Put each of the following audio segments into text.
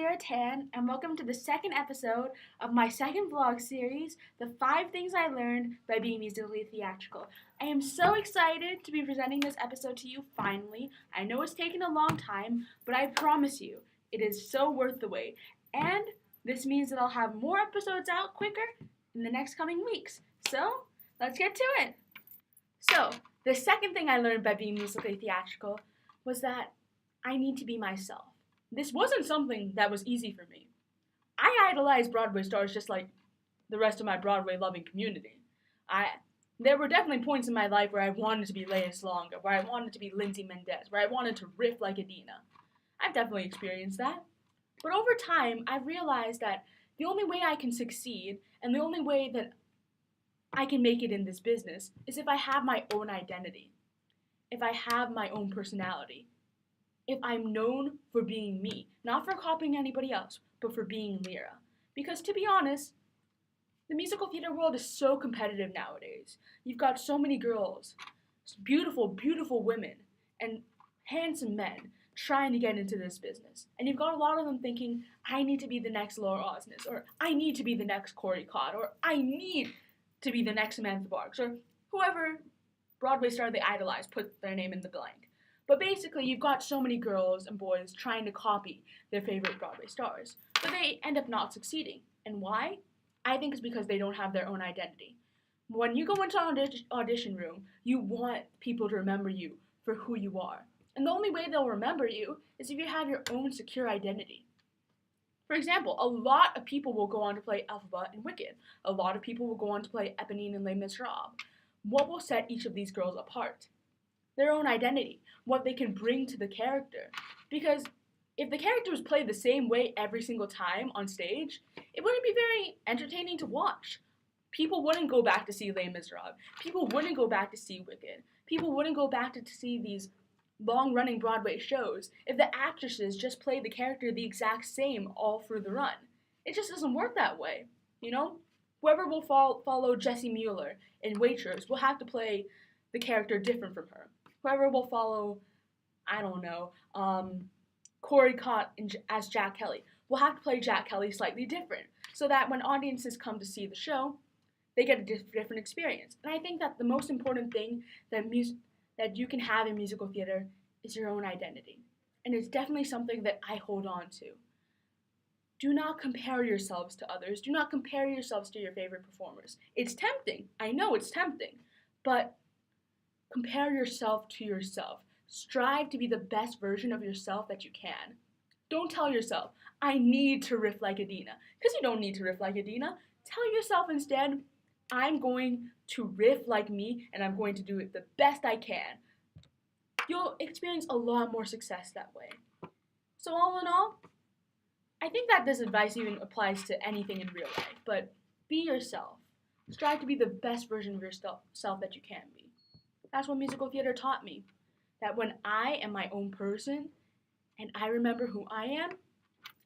Lyra Tan, and welcome to the second episode of my second vlog series, The 5 Things I Learned by Being Musically Theatrical. I am so excited to be presenting this episode to you finally. I know it's taken a long time, but I promise you, it is so worth the wait. And this means that I'll have more episodes out quicker in the next coming weeks. So, let's get to it. So, the second thing I learned by being musically theatrical was that I need to be myself. This wasn't something that was easy for me. I idolized Broadway stars just like the rest of my Broadway-loving community. There were definitely points in my life where I wanted to be Lea Salonga, where I wanted to be Lindsay Mendez, where I wanted to riff like Adina. I've definitely experienced that. But over time, I've realized that the only way I can succeed and the only way that I can make it in this business is if I have my own identity, if I have my own personality, if I'm known for being me, not for copying anybody else, but for being Lyra. Because to be honest, the musical theater world is so competitive nowadays. You've got so many girls, beautiful, beautiful women, and handsome men trying to get into this business. And you've got a lot of them thinking, I need to be the next Laura Osnes, or I need to be the next Corey Cott, or I need to be the next Samantha Barks, or whoever Broadway star they idolize, put their name in the blank. But basically, you've got so many girls and boys trying to copy their favorite Broadway stars, but they end up not succeeding. And why? I think it's because they don't have their own identity. When you go into an audition room, you want people to remember you for who you are. And the only way they'll remember you is if you have your own secure identity. For example, a lot of people will go on to play Elphaba in Wicked. A lot of people will go on to play Eponine in Les Miserables. What will set each of these girls apart? Their own identity, what they can bring to the character. Because if the character was played the same way every single time on stage, it wouldn't be very entertaining to watch. People wouldn't go back to see Les Miserables. People wouldn't go back to see Wicked. People wouldn't go back to see these long-running Broadway shows if the actresses just played the character the exact same all through the run. It just doesn't work that way, you know? Whoever will follow Jessie Mueller in Waitress will have to play the character different from her. Whoever will follow, I don't know, Corey Cott as Jack Kelly will have to play Jack Kelly slightly different so that when audiences come to see the show, they get a different experience. And I think that the most important thing that you can have in musical theater is your own identity. And it's definitely something that I hold on to. Do not compare yourselves to others. Do not compare yourselves to your favorite performers. It's tempting. I know it's tempting. But compare yourself to yourself. Strive to be the best version of yourself that you can. Don't tell yourself, I need to riff like Adina. Because you don't need to riff like Adina. Tell yourself instead, I'm going to riff like me and I'm going to do it the best I can. You'll experience a lot more success that way. So all in all, I think that this advice even applies to anything in real life. But be yourself. Strive to be the best version of yourself that you can be. That's what musical theater taught me. That when I am my own person and I remember who I am,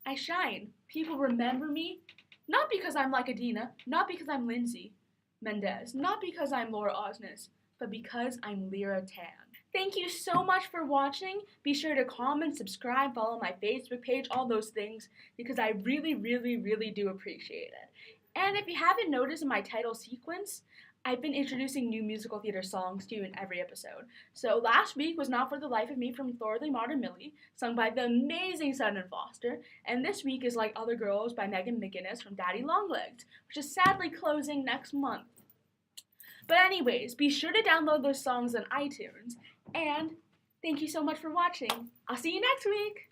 I shine. People remember me, not because I'm like Adina, not because I'm Lindsay Mendez, not because I'm Laura Osnes, but because I'm Lyra Tan. Thank you so much for watching. Be sure to comment, subscribe, follow my Facebook page, all those things, because I really, really, really do appreciate it. And if you haven't noticed in my title sequence, I've been introducing new musical theater songs to you in every episode. So last week was Not for the Life of Me from Thoroughly Modern Millie, sung by the amazing Sutton Foster, and this week is Like Other Girls by Megan McGinnis from Daddy Longlegs, which is sadly closing next month. But anyways, be sure to download those songs on iTunes, and thank you so much for watching. I'll see you next week!